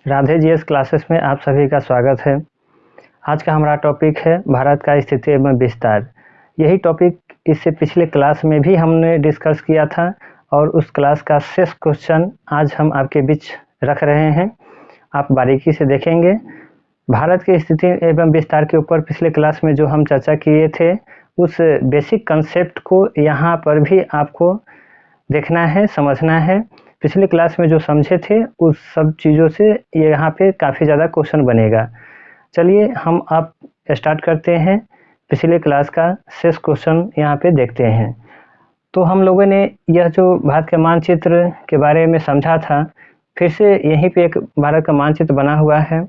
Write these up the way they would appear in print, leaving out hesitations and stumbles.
Radhe GS classes में आप सभी का स्वागत है। आज का हमारा टॉपिक है भारत का स्थिति एवं विस्तार। यही टॉपिक इससे पिछले क्लास में भी हमने डिस्कस किया था और उस क्लास का शेष क्वेश्चन आज हम आपके बीच रख रहे हैं। आप बारीकी से देखेंगे। भारत की स्थिति एवं विस्तार के ऊपर पिछले क्लास में जो हम चर्चा किए थे उस बेसिक कंसेप्ट को यहाँ पर भी आपको देखना है, समझना है। पिछले क्लास में जो समझे थे उस सब चीज़ों से यहाँ पे काफ़ी ज़्यादा क्वेश्चन बनेगा। चलिए हम अब स्टार्ट करते हैं। पिछले क्लास का शेष क्वेश्चन यहाँ पे देखते हैं। तो हम लोगों ने यह जो भारत के मानचित्र के बारे में समझा था, फिर से यहीं पे एक भारत का मानचित्र बना हुआ है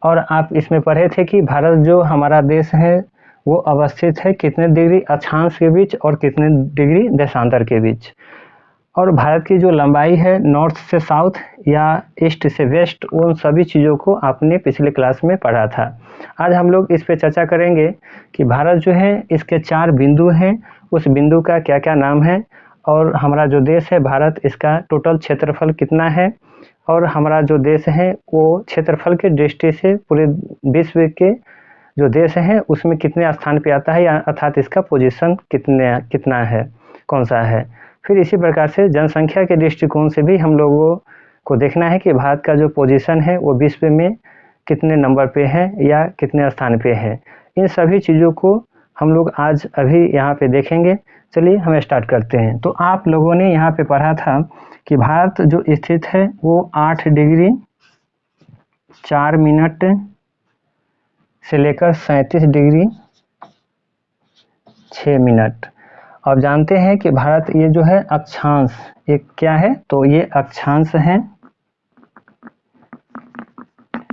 और आप इसमें पढ़े थे कि भारत जो हमारा देश है वो अवस्थित है कितने डिग्री अक्षांश के बीच और कितने डिग्री देशांतर के बीच। और भारत की जो लंबाई है नॉर्थ से साउथ या ईस्ट से वेस्ट, उन सभी चीज़ों को आपने पिछले क्लास में पढ़ा था। आज हम लोग इस पे चर्चा करेंगे कि भारत जो है इसके 4 बिंदु हैं, उस बिंदु का क्या क्या नाम है और हमारा जो देश है भारत, इसका टोटल क्षेत्रफल कितना है और हमारा जो देश है वो क्षेत्रफल के दृष्टि से पूरे विश्व के जो देश हैं उसमें कितने स्थान पे आता है, या अर्थात इसका पोजीशन कितना है, कौन सा है। फिर इसी प्रकार से जनसंख्या के दृष्टिकोण से भी हम लोगों को देखना है कि भारत का जो पोजीशन है वो विश्व में कितने नंबर पे है या कितने स्थान पे है। इन सभी चीज़ों को हम लोग आज अभी यहाँ पे देखेंगे। चलिए हम स्टार्ट करते हैं। तो आप लोगों ने यहाँ पे पढ़ा था कि भारत जो स्थित है वो 8 डिग्री 4 मिनट से लेकर 37 डिग्री 6 मिनट। अब जानते हैं कि भारत ये जो है अक्षांश, एक क्या है, तो ये अक्षांश है,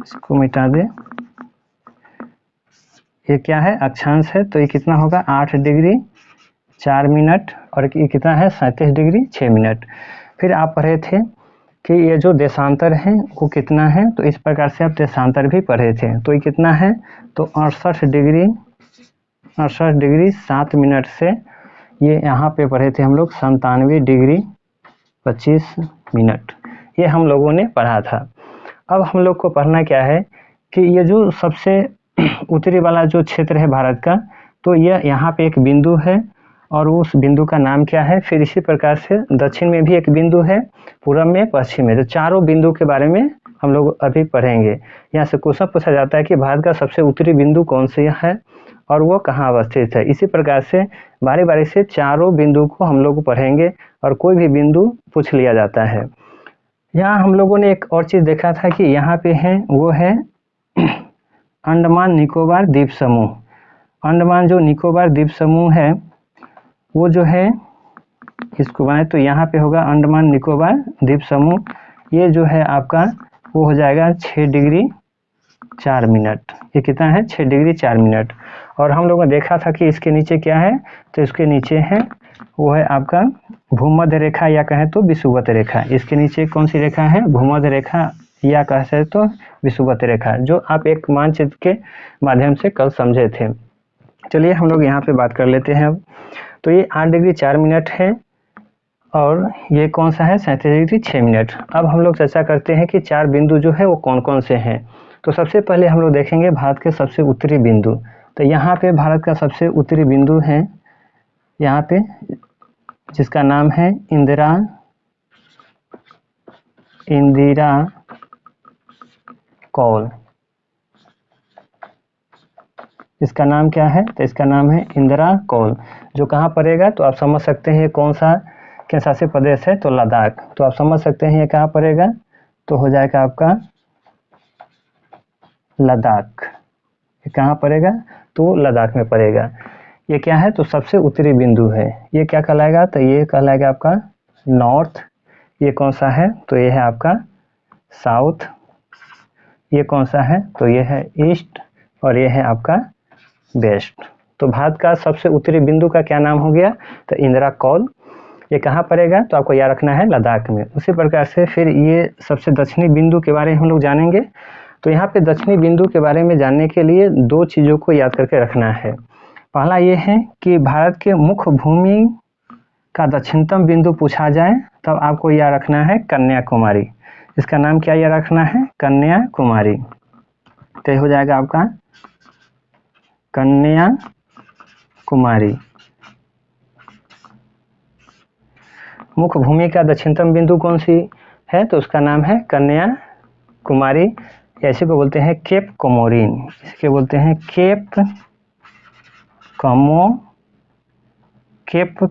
इसको मिटा दे, ये क्या है, अक्षांश है। तो ये कितना होगा 8 डिग्री 4 मिनट और ये कितना है 37 डिग्री 6 मिनट। फिर आप पढ़े थे कि ये जो देशांतर है वो कितना है, तो इस प्रकार से आप देशांतर भी पढ़े थे। तो ये कितना है, तो 68 डिग्री 7 मिनट से ये यहाँ पे पढ़े थे हम लोग 97 डिग्री 25 मिनट। ये हम लोगों ने पढ़ा था। अब हम लोग को पढ़ना क्या है कि ये जो सबसे उत्तरी वाला जो क्षेत्र है भारत का, तो ये यहाँ पे एक बिंदु है और उस बिंदु का नाम क्या है। फिर इसी प्रकार से दक्षिण में भी एक बिंदु है, पूरब में, पश्चिम में। तो चारों बिंदु के बारे में हम लोग अभी पढ़ेंगे। यहाँ से क्वेश्चन पूछा जाता है कि भारत का सबसे उत्तरी बिंदु कौन सा है और वो कहाँ अवस्थित है। इसी प्रकार से बारी बारी से चारों बिंदु को हम लोग पढ़ेंगे और कोई भी बिंदु पूछ लिया जाता है। यहाँ हम लोगों ने एक और चीज़ देखा था कि यहाँ पे है वो है अंडमान निकोबार द्वीप समूह। अंडमान जो निकोबार द्वीप समूह है वो जो है, इसको बनाए तो यहाँ पे होगा अंडमान निकोबार द्वीप समूह। ये जो है आपका वो हो जाएगा 6 डिग्री 4 मिनट। ये कितना है 6 डिग्री 4 मिनट। और हम लोगों ने देखा था कि इसके नीचे क्या है, तो इसके नीचे है वो है आपका भूमध्य रेखा या कहें तो विषुवत रेखा। इसके नीचे कौन सी रेखा है, भूमध्य रेखा या कह सकते तो विषुवत रेखा, जो आप एक मानचित्र के माध्यम से कल समझे थे। चलिए हम लोग यहाँ पे बात कर लेते हैं अब। तो ये 8 डिग्री 4 मिनट है और ये कौन सा है 37 डिग्री 6 मिनट। अब हम लोग चर्चा करते हैं कि 4 बिंदु जो है वो कौन कौन से हैं। तो सबसे पहले हम लोग देखेंगे भारत के सबसे उत्तरी बिंदु। तो यहाँ पे भारत का सबसे उत्तरी बिंदु है यहाँ पे, जिसका नाम है इंदिरा कौल। इसका नाम क्या है, तो इसका नाम है इंदिरा कौल, जो कहाँ पड़ेगा, तो आप समझ सकते हैं ये कौन सा केंद्र शासित प्रदेश है, तो लद्दाख। तो आप समझ सकते हैं ये कहाँ पड़ेगा, तो हो जाएगा आपका लद्दाख। ये कहाँ पड़ेगा, तो लद्दाख में पड़ेगा। ये क्या है, तो सबसे उत्तरी बिंदु है। ये क्या कहलाएगा, तो ये कहलाएगा आपका नॉर्थ। ये कौन सा है, तो ये है आपका साउथ। ये कौन सा है, तो ये है ईस्ट और ये है आपका वेस्ट। तो भारत का सबसे उत्तरी बिंदु का क्या नाम हो गया, तो इंदिरा कौल। ये कहाँ पड़ेगा, तो आपको याद रखना है लद्दाख में। उसी प्रकार से फिर ये सबसे दक्षिणी बिंदु के बारे में हम लोग जानेंगे। तो यहाँ पे दक्षिणी बिंदु के बारे में जानने के लिए 2 चीज़ों को याद करके रखना है। पहला ये है कि भारत के मुख्य भूमि का दक्षिणतम बिंदु पूछा जाए तब आपको याद रखना है कन्याकुमारी। इसका नाम क्या याद रखना है, कन्याकुमारी। तो ये हो जाएगा आपका कन्याकुमारी। मुख्य भूमि का दक्षिणतम बिंदु कौन सी है? तो उसका नाम है कन्याकुमारी। ऐसे को बोलते हैं केप कोमोरिन। इसके बोलते हैं केप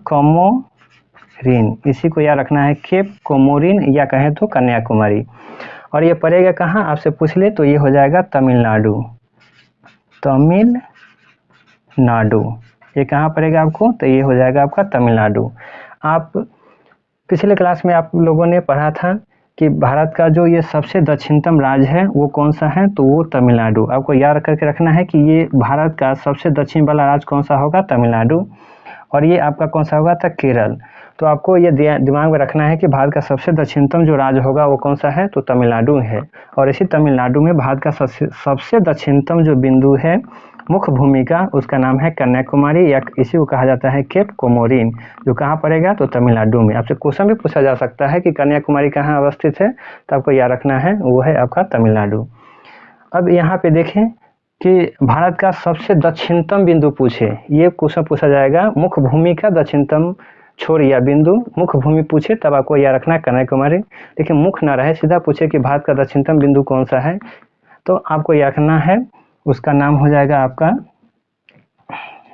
कोमोरिन। इसी को याद रखना है, केप कोमोरिन या कहें तो कन्याकुमारी। और ये पड़ेगा कहाँ? आपसे पूछ ले तो ये हो जाएगा तमिलनाडु। तमिलनाडु ये कहाँ पड़ेगा आपको? तो ये हो जाएगा आपका तमिलनाडु। आप पिछले क्लास में आप लोगों ने पढ़ा था कि भारत का जो ये सबसे दक्षिणतम राज्य है वो कौन सा है? तो वो तमिलनाडु। आपको याद करके रखना है कि ये भारत का सबसे दक्षिण वाला राज्य कौन सा होगा? तमिलनाडु। और ये आपका कौन सा होगा? था केरल। तो आपको ये दिमाग में रखना है कि भारत का सबसे दक्षिणतम जो राज्य होगा वो कौन सा है? तो तमिलनाडु है। और इसी तमिलनाडु में भारत का सबसे दक्षिणतम जो बिंदु है मुख्य भूमि का, उसका नाम है कन्याकुमारी या इसी को कहा जाता है केप कोमोरिन, जो कहाँ पड़ेगा? तो तमिलनाडु में। आपसे क्वेश्चन भी पूछा जा सकता है कि कन्याकुमारी कहाँ अवस्थित है, तो आपको याद रखना है वो है आपका तमिलनाडु। अब यहाँ पे देखें कि भारत का सबसे दक्षिणतम बिंदु पूछे, ये क्वेश्चन पूछा जाएगा। मुख्य भूमि का दक्षिणतम छोर या बिंदु, मुख्य भूमि पूछे तब आपको याद रखना है कन्याकुमारी। लेकिन मुख्य ना रहे, सीधा पूछे कि भारत का दक्षिणतम बिंदु कौन सा है, तो आपको याद रखना है उसका नाम हो जाएगा आपका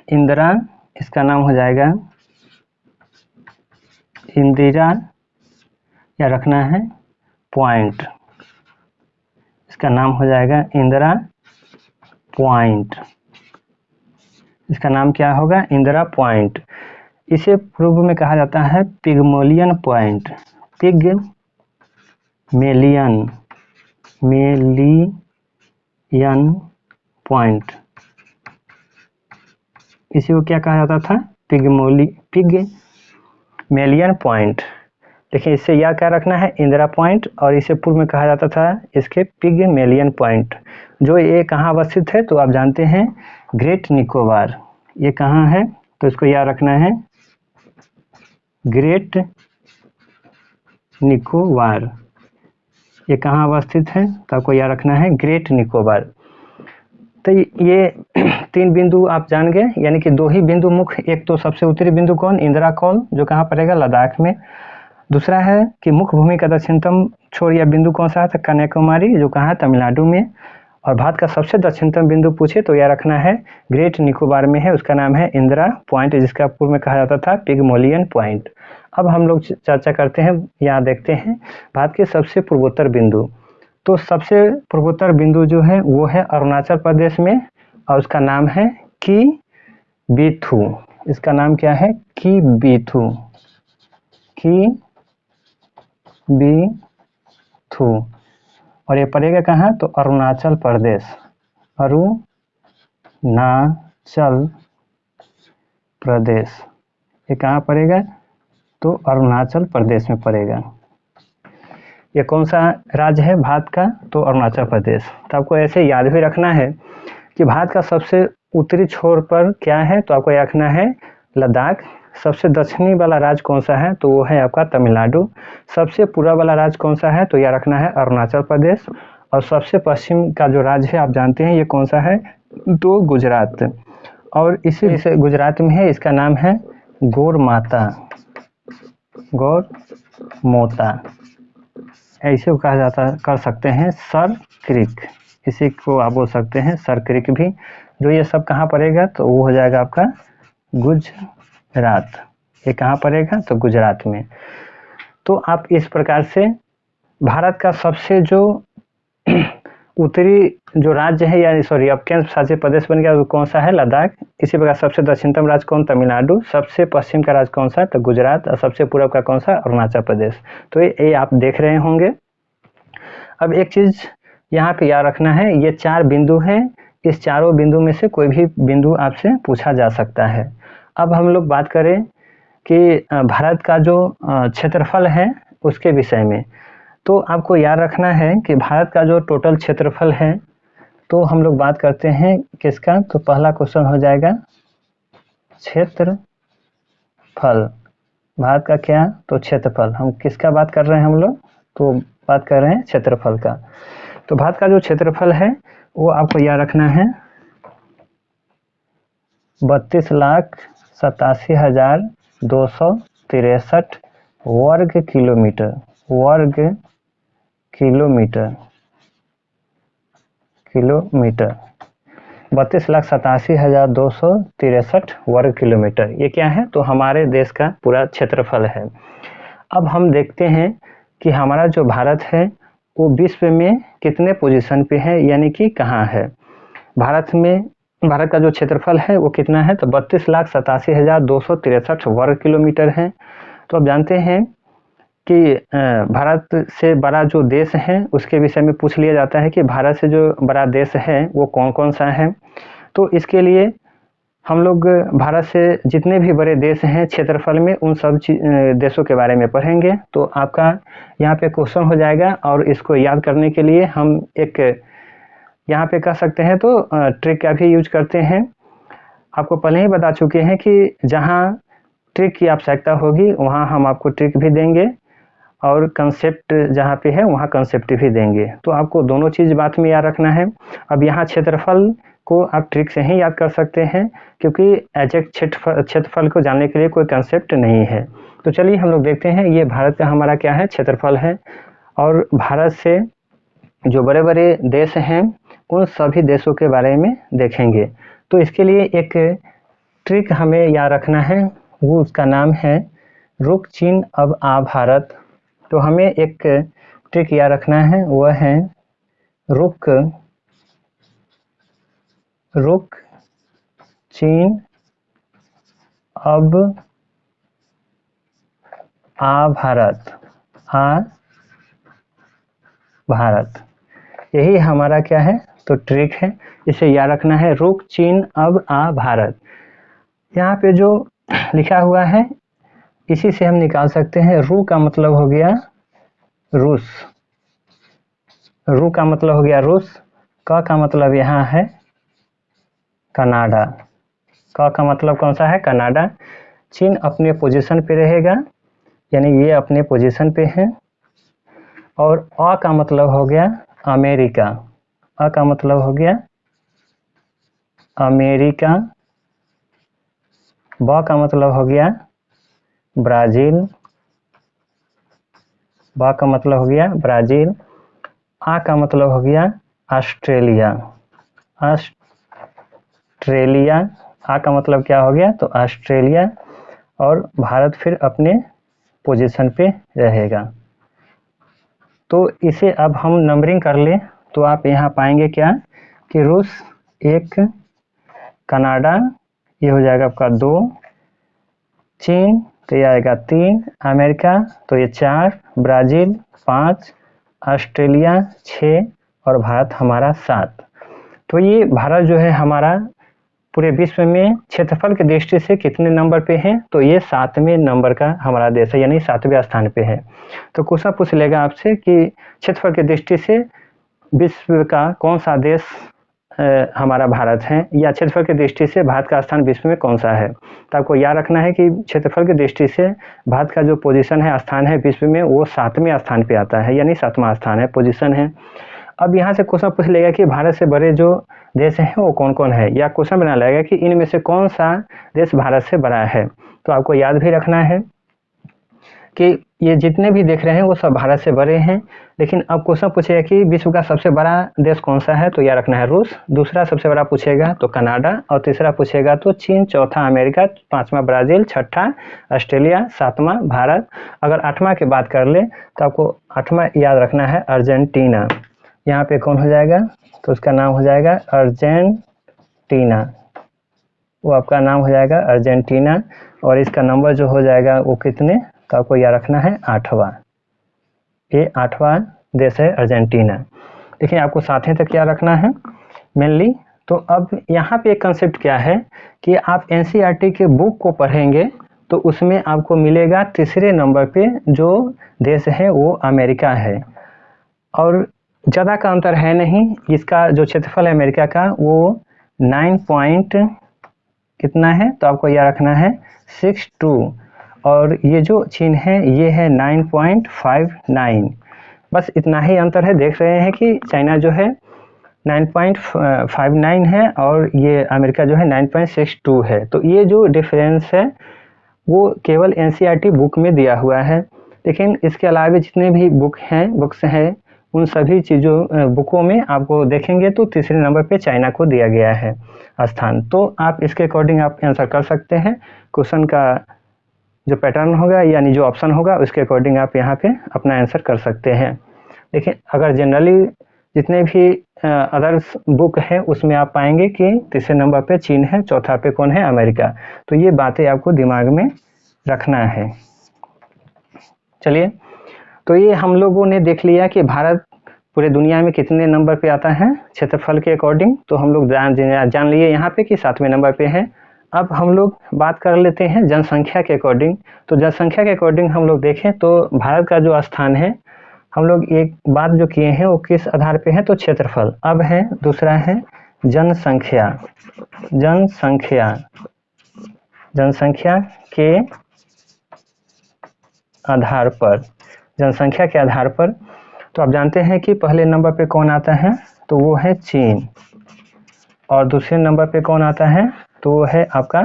इंदिरा। इसका नाम हो जाएगा इंदिरा या रखना है पॉइंट। इसका नाम हो जाएगा इंदिरा पॉइंट। इसका नाम क्या होगा? इंदिरा पॉइंट। इसे पूर्व में कहा जाता है पिगमलियन पॉइंट। Pygmalion point. इसी को क्या कहा जाता था? Pygmalion point. देखिए इससे यह क्या रखना है? इंदिरा पॉइंट। और इसे पूर्व में कहा जाता था इसके पिगमेलियन पॉइंट। जो ये कहाँ अवस्थित है? तो आप जानते हैं ग्रेट निकोबार। ये कहाँ है? तो इसको याद रखना है ग्रेट निकोबार। ये कहाँ अवस्थित है? तो आपको याद रखना है ग्रेट निकोबार। तो ये तीन बिंदु आप जान गए, यानी कि दो ही बिंदु मुख्य। एक तो सबसे उत्तरी बिंदु कौन? इंदिरा कौल, जो कहाँ पड़ेगा? लद्दाख में। दूसरा है कि मुख्य भूमि का दक्षिणतम छोर या बिंदु कौन सा है? तो कन्याकुमारी, जो कहाँ है? तमिलनाडु में। और भारत का सबसे दक्षिणतम बिंदु पूछे तो यह रखना है ग्रेट निकोबार में है, उसका नाम है इंदिरा पॉइंट, जिसका पूर्व में कहा जाता था पिगमलियन पॉइंट। अब हम लोग चर्चा करते हैं, यहाँ देखते हैं भारत के सबसे पूर्वोत्तर बिंदु। तो सबसे पूर्वोत्तर बिंदु जो है वो है अरुणाचल प्रदेश में, और उसका नाम है किबिथु। इसका नाम क्या है? किबिथु। और ये पड़ेगा कहाँ? तो अरुणाचल प्रदेश। अरुणाचल प्रदेश ये कहाँ पड़ेगा? तो अरुणाचल प्रदेश में पड़ेगा। ये कौन सा राज्य है भारत का? तो अरुणाचल प्रदेश। तो आपको ऐसे याद भी रखना है कि भारत का सबसे उत्तरी छोर पर क्या है? तो आपको याद रखना है लद्दाख। सबसे दक्षिणी वाला राज्य कौन सा है? तो वो है आपका तमिलनाडु। सबसे पूर्व वाला राज्य कौन सा है? तो यह रखना है अरुणाचल प्रदेश। और सबसे पश्चिम का जो राज्य है आप जानते हैं ये कौन सा है? तो गुजरात। और इसी गुजरात में है, इसका नाम है गोरमाता। ऐसे को कहा जाता कर सकते हैं सर क्रिक। इसी को आप बोल सकते हैं सर क्रिक भी। जो ये सब कहाँ पड़ेगा? तो वो हो जाएगा आपका गुजरात। ये कहाँ पड़ेगा? तो गुजरात में। तो आप इस प्रकार से भारत का सबसे जो उत्तरी जो राज्य है, या सॉरी अब केंद्र शासित प्रदेश बन गया, वो कौन सा है? लद्दाख। इसी प्रकार सबसे दक्षिणतम राज्य कौन? तमिलनाडु। सबसे पश्चिम का राज्य कौन सा? तो गुजरात। और सबसे पूर्व का कौन सा? अरुणाचल प्रदेश। तो ये आप देख रहे होंगे। अब एक चीज यहाँ पे याद रखना है, ये चार बिंदु हैं। इस चारों बिंदु में से कोई भी बिंदु आपसे पूछा जा सकता है। अब हम लोग बात करें कि भारत का जो क्षेत्रफल है उसके विषय में। तो आपको याद रखना है कि भारत का जो टोटल क्षेत्रफल है, तो हम लोग बात करते हैं किसका? तो पहला क्वेश्चन हो जाएगा क्षेत्रफल। भारत का क्या? तो क्षेत्रफल। हम किसका बात कर रहे हैं हम लोग? तो बात कर रहे हैं क्षेत्रफल का। तो भारत का जो क्षेत्रफल है वो आपको याद रखना है 32,87,263 वर्ग किलोमीटर। 32,87,263 वर्ग किलोमीटर, ये क्या है? तो हमारे देश का पूरा क्षेत्रफल है। अब हम देखते हैं कि हमारा जो भारत है वो विश्व में कितने पोजीशन पे है, यानी कि कहाँ है। भारत का जो क्षेत्रफल है वो कितना है? तो 32,87,263 वर्ग किलोमीटर है। तो आप जानते हैं कि भारत से बड़ा जो देश है उसके विषय में पूछ लिया जाता है कि भारत से जो बड़ा देश है वो कौन कौन सा है। तो इसके लिए हम लोग भारत से जितने भी बड़े देश हैं क्षेत्रफल में उन सब देशों के बारे में पढ़ेंगे। तो आपका यहाँ पे क्वेश्चन हो जाएगा, और इसको याद करने के लिए हम एक यहाँ पे कह सकते हैं तो ट्रिक का भी यूज करते हैं। आपको पहले ही बता चुके हैं कि जहाँ ट्रिक की आवश्यकता होगी वहाँ हम आपको ट्रिक भी देंगे, और कंसेप्ट जहाँ पे है वहाँ कंसेप्ट भी देंगे। तो आपको दोनों चीज़ बात में याद रखना है। अब यहाँ क्षेत्रफल को आप ट्रिक से ही याद कर सकते हैं, क्योंकि एग्जैक्ट क्षेत्रफल को जानने के लिए कोई कंसेप्ट नहीं है। तो चलिए हम लोग देखते हैं ये भारत का हमारा क्या है, क्षेत्रफल है। और भारत से जो बड़े बड़े देश हैं उन सभी देशों के बारे में देखेंगे। तो इसके लिए एक ट्रिक हमें याद रखना है, वो उसका नाम है रुक चीन अब आ भारत। तो हमें एक ट्रिक याद रखना है, वह है रुक चीन अब आ भारत। यही हमारा क्या है, तो ट्रिक है। इसे याद रखना है, रुक चीन अब आ भारत। यहाँ पे जो लिखा हुआ है इसी से हम निकाल सकते हैं। रू का मतलब हो गया रूस, रू का मतलब हो गया रूस। का मतलब यहाँ है कनाडा, का मतलब कौन सा है, कनाडा। चीन अपने पोजीशन पे रहेगा, यानी ये अपने पोजीशन पे है। और का मतलब हो गया अमेरिका, का मतलब हो गया अमेरिका। का मतलब हो गया ब्राज़ील, का मतलब हो गया ब्राज़ील। का मतलब हो गया ऑस्ट्रेलिया, का मतलब क्या हो गया, तो ऑस्ट्रेलिया। और भारत फिर अपने पोजीशन पे रहेगा। तो इसे अब हम नंबरिंग कर लें तो आप यहाँ पाएंगे क्या कि रूस 1, कनाडा ये हो जाएगा आपका 2, चीन तो ये आएगा 3, अमेरिका तो ये 4, ब्राज़ील 5, ऑस्ट्रेलिया 6 और भारत हमारा 7। तो ये भारत जो है हमारा पूरे विश्व में क्षेत्रफल की दृष्टि से कितने नंबर पे है, तो ये 7वें नंबर का हमारा देश है, यानी 7वें स्थान पे है। तो क्वेश्चन पूछ लेगा आपसे कि क्षेत्रफल की दृष्टि से विश्व का कौन सा देश हमारा भारत है, या क्षेत्रफल की दृष्टि से भारत का स्थान विश्व में कौन सा है। तो आपको याद रखना है कि क्षेत्रफल की दृष्टि से भारत का जो पोजीशन है, स्थान है विश्व में, वो 7वें स्थान पे आता है, यानी 7वां स्थान है, पोजीशन है। अब यहाँ से क्वेश्चन पूछ लेगा कि भारत से बड़े जो देश हैं वो कौन कौन है, या क्वेश्चन बना लेगा कि इनमें से कौन सा देश भारत से बड़ा है। तो आपको याद भी रखना है कि ये जितने भी देख रहे हैं वो सब भारत से बड़े हैं। लेकिन अब क्वेश्चन पूछेगा कि विश्व का सबसे बड़ा देश कौन सा है, तो याद रखना है रूस। दूसरा सबसे बड़ा पूछेगा तो कनाडा, और तीसरा पूछेगा तो चीन, चौथा अमेरिका, 5वां ब्राज़ील, 6ठा ऑस्ट्रेलिया, 7वां भारत। अगर 8वां की बात कर ले तो आपको 8वां याद रखना है अर्जेंटीना। यहाँ पे कौन हो जाएगा, तो उसका नाम हो जाएगा अर्जेंटीना, वो आपका नाम हो जाएगा अर्जेंटीना। और इसका नंबर जो हो जाएगा वो कितने, तो आपको याद रखना है 8वां। ये 8वां देश है अर्जेंटीना। देखिए आपको 7वें तक याद रखना है मेनली। तो अब यहाँ पे एक कंसेप्ट क्या है कि आप एनसीईआरटी के बुक को पढ़ेंगे तो उसमें आपको मिलेगा तीसरे नंबर पे जो देश है वो अमेरिका है, और ज़्यादा का अंतर है नहीं। इसका जो क्षेत्रफल है अमेरिका का वो 9 पॉइंट कितना है, तो आपको याद रखना है 62, और ये जो चीन है ये है 9.59। बस इतना ही अंतर है। देख रहे हैं कि चाइना जो है 9.59 है और ये अमेरिका जो है 9.62 है। तो ये जो डिफरेंस है वो केवल एनसीईआरटी बुक में दिया हुआ है, लेकिन इसके अलावा जितने भी बुक्स हैं उन सभी बुकों में आपको देखेंगे तो तीसरे नंबर पे चाइना को दिया गया है स्थान। तो आप इसके अकॉर्डिंग आप आंसर कर सकते हैं। क्वेश्चन का जो पैटर्न होगा यानी जो ऑप्शन होगा उसके अकॉर्डिंग आप यहाँ पे अपना आंसर कर सकते हैं। लेकिन अगर जनरली जितने भी अदर्स बुक है उसमें आप पाएंगे कि तीसरे नंबर पे चीन है, चौथा पे कौन है, अमेरिका। तो ये बातें आपको दिमाग में रखना है। चलिए, तो ये हम लोगों ने देख लिया कि भारत पूरे दुनिया में कितने नंबर पे आता है क्षेत्रफल के अकॉर्डिंग। तो हम लोग जान लिए यहाँ पे कि 7वें नंबर पे है। अब हम लोग बात कर लेते हैं जनसंख्या के अकॉर्डिंग। तो जनसंख्या के अकॉर्डिंग हम लोग देखें तो भारत का जो स्थान है, हम लोग एक बात जो किए हैं वो किस आधार पे है, तो क्षेत्रफल। अब है दूसरा है जनसंख्या। जनसंख्या के आधार पर, जनसंख्या के आधार पर तो आप जानते हैं कि पहले नंबर पे कौन आता है, तो वो है चीन। और दूसरे नंबर पे कौन आता है, तो वो है आपका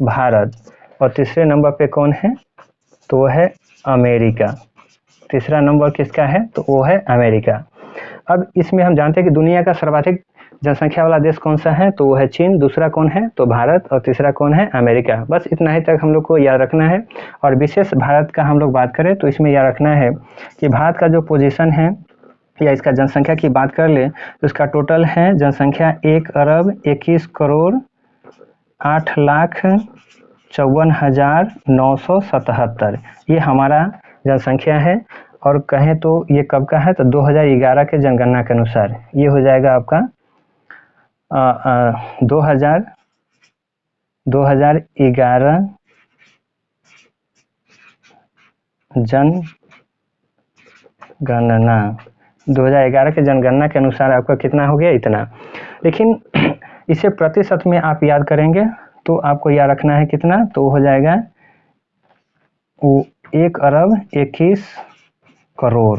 भारत। और तीसरे नंबर पे कौन है, तो वो है अमेरिका। तीसरा नंबर किसका है, तो वो है अमेरिका। अब इसमें हम जानते हैं कि दुनिया का सर्वाधिक जनसंख्या वाला देश कौन सा है, तो वो है चीन। दूसरा कौन है, तो भारत। और तीसरा कौन है, अमेरिका। बस इतना ही तक हम लोग को याद रखना है। और विशेष भारत का हम लोग बात करें तो इसमें याद रखना है कि भारत का जो पोजीशन है या इसका जनसंख्या की बात कर ले तो इसका टोटल है जनसंख्या 1,21,08,54,977। ये हमारा जनसंख्या है। और कहें तो ये कब का है, तो 2011 के जनगणना के अनुसार ये हो जाएगा आपका 2011 जनगणना 2011 के जनगणना के अनुसार आपका कितना हो गया, इतना। लेकिन इसे प्रतिशत में आप याद करेंगे तो आपको याद रखना है कितना, तो हो जाएगा 1,21 करोड़।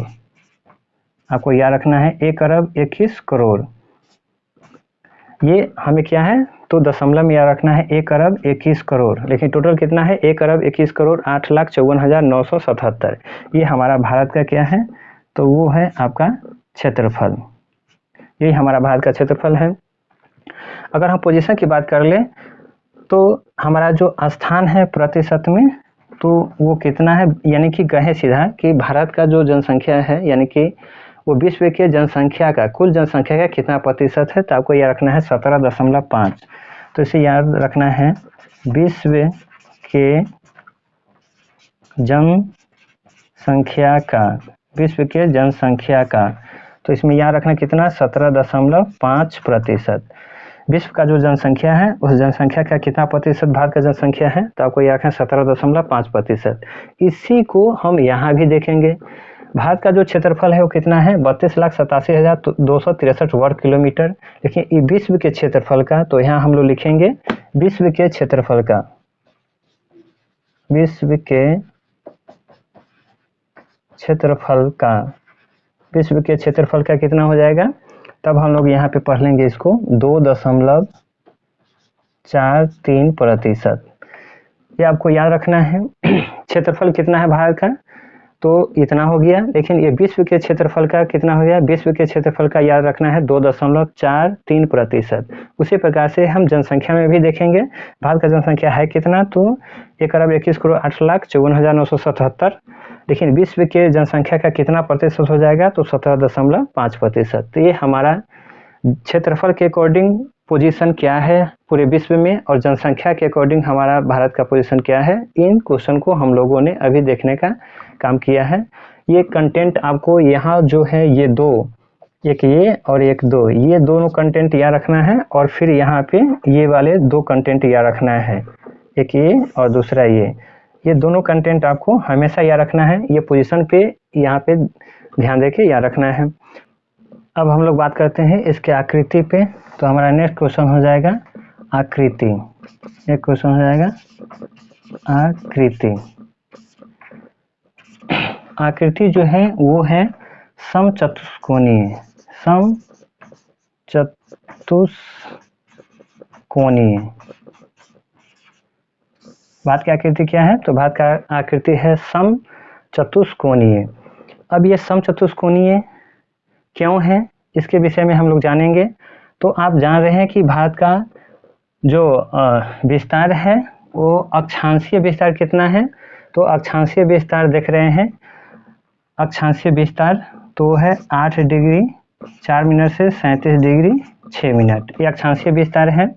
आपको याद रखना है 1,21 करोड़। ये हमें क्या है, तो दशमलव में याद रखना है 1,21 करोड़। लेकिन टोटल कितना है, 1,21,08,54,977। ये हमारा भारत का क्या है, तो वो है आपका क्षेत्रफल। यही हमारा भारत का क्षेत्रफल है। अगर हम पोजीशन की बात कर ले तो हमारा जो स्थान है प्रतिशत में, तो वो कितना है, यानी कि कहे सीधा कि भारत का जो जनसंख्या है यानी कि वो विश्व के जनसंख्या का, कुल जनसंख्या का कितना प्रतिशत है, तो आपको यह रखना है 17.5। तो इसे याद रखना है विश्व के जनसंख्या का, विश्व के जनसंख्या का। तो इसमें याद रखना कितना, 17.5%। विश्व का जो जनसंख्या है उस जनसंख्या का कितना प्रतिशत भारत का जनसंख्या है, तो आपको याद रखना 17.5%। इसी को हम यहाँ भी देखेंगे। भारत का जो क्षेत्रफल है वो कितना है, 32,87,263 वर्ग किलोमीटर। लेकिन विश्व के क्षेत्रफल का, तो यहाँ हम लोग लिखेंगे विश्व के क्षेत्रफल का, विश्व के क्षेत्रफल का, विश्व के क्षेत्रफल का कितना हो जाएगा, तब हम लोग यहाँ पे पढ़ लेंगे इसको 2.43%। ये आपको याद रखना है। क्षेत्रफल कितना है भारत का, तो इतना हो गया। लेकिन ये विश्व के क्षेत्रफल का कितना हो गया, विश्व के क्षेत्रफल का याद रखना है 2.43%। उसी प्रकार से हम जनसंख्या में भी देखेंगे भारत का जनसंख्या है कितना, तो 1,21,08,54,977। लेकिन विश्व के जनसंख्या का कितना प्रतिशत हो जाएगा, तो 17.5%। तो ये हमारा क्षेत्रफल के अकॉर्डिंग पोजीशन क्या है पूरे विश्व में और जनसंख्या के अकॉर्डिंग हमारा भारत का पोजीशन क्या है, इन क्वेश्चन को हम लोगों ने अभी देखने का काम किया है। ये कंटेंट आपको यहाँ जो है ये दो, एक ये और एक दो, ये दोनों कंटेंट याद रखना है। और फिर यहाँ पे ये वाले दो कंटेंट याद रखना है, एक ये और दूसरा ये दोनों कंटेंट आपको हमेशा याद रखना है। ये पोजीशन पे यहाँ पे ध्यान देके याद रखना है। अब हम लोग बात करते हैं इसके आकृति पे। तो हमारा नेक्स्ट क्वेश्चन हो जाएगा आकृति। एक क्वेश्चन हो जाएगा आकृति। आकृति जो है वो है समचतुष्कोणीय, समचतुष्कोणीय। भात की आकृति क्या है? तो भात का आकृति है समचतुष्कोणीय। अब ये समचतुष्कोणीय क्यों है, इसके विषय में हम लोग जानेंगे। तो आप जान रहे हैं कि भारत का जो विस्तार है वो अक्षांशीय विस्तार कितना है? तो अक्षांशीय विस्तार देख रहे हैं, अक्षांशीय विस्तार तो है 8 डिग्री 4 मिनट से 37 डिग्री 6 मिनट, ये अक्षांशीय विस्तार है।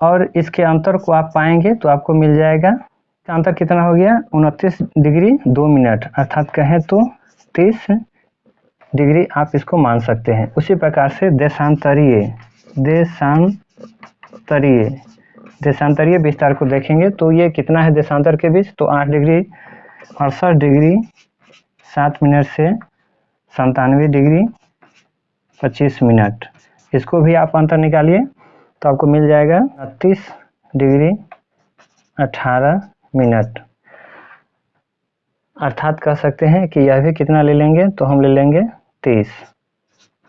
और इसके अंतर को आप पाएंगे तो आपको मिल जाएगा, इसका अंतर कितना हो गया? 29 डिग्री 2 मिनट, अर्थात कहें तो 30 डिग्री आप इसको मान सकते हैं। उसी प्रकार से देशांतरीय विस्तार को देखेंगे तो ये कितना है देशांतर के बीच? तो 8 डिग्री 68 डिग्री 7 मिनट से 97 डिग्री 25 मिनट, इसको भी आप अंतर निकालिए तो आपको मिल जाएगा 29 डिग्री 18 मिनट। अर्थात कह सकते हैं कि यह भी कितना ले लेंगे? तो हम ले लेंगे 30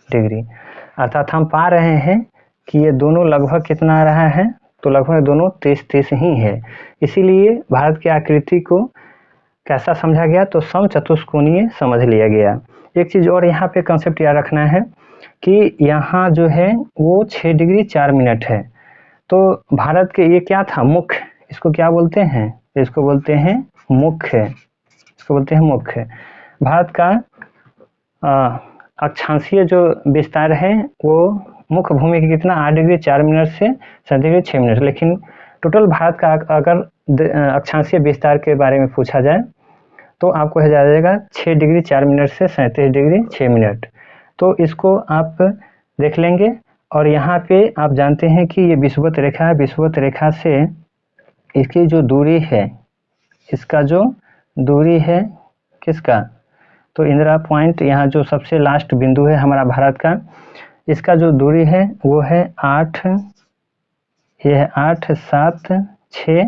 डिग्री। अर्थात हम पा रहे हैं कि ये दोनों लगभग कितना आ रहा है? तो लगभग दोनों 30 ही है। इसीलिए भारत की आकृति को कैसा समझा गया? तो समचतुष्कोणीय समझ लिया गया। एक चीज़ और यहाँ पे कंसेप्ट याद रखना है कि यहाँ जो है वो 6 डिग्री 4 मिनट है। तो भारत के ये क्या था? मुख्य, इसको क्या बोलते हैं? इसको बोलते हैं मुख्य, इसको बोलते हैं मुख्य। भारत का अक्षांशीय जो विस्तार है वो मुख्य भूमि की कितना? 8 डिग्री 4 मिनट से 7 डिग्री 6 मिनट। लेकिन टोटल भारत का अगर अक्षांशीय विस्तार के बारे में पूछा जाए तो आपको हो जाएगा 6 डिग्री 4 मिनट से 37 डिग्री 6 मिनट। तो इसको आप देख लेंगे। और यहाँ पे आप जानते हैं कि ये विषुवत रेखा है, विषुवत रेखा से इसकी जो दूरी है, इसका जो दूरी है किसका? तो इंदिरा पॉइंट, यहाँ जो सबसे लास्ट बिंदु है हमारा भारत का, इसका जो दूरी है वो है 876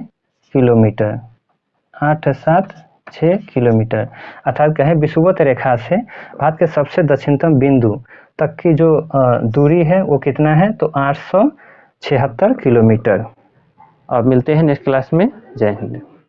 किलोमीटर, 876 किलोमीटर। अर्थात कहें विषुवत रेखा से भारत के सबसे दक्षिणतम बिंदु तक की जो दूरी है वो कितना है? तो 876 किलोमीटर। अब मिलते हैं नेक्स्ट क्लास में। जय हिंद।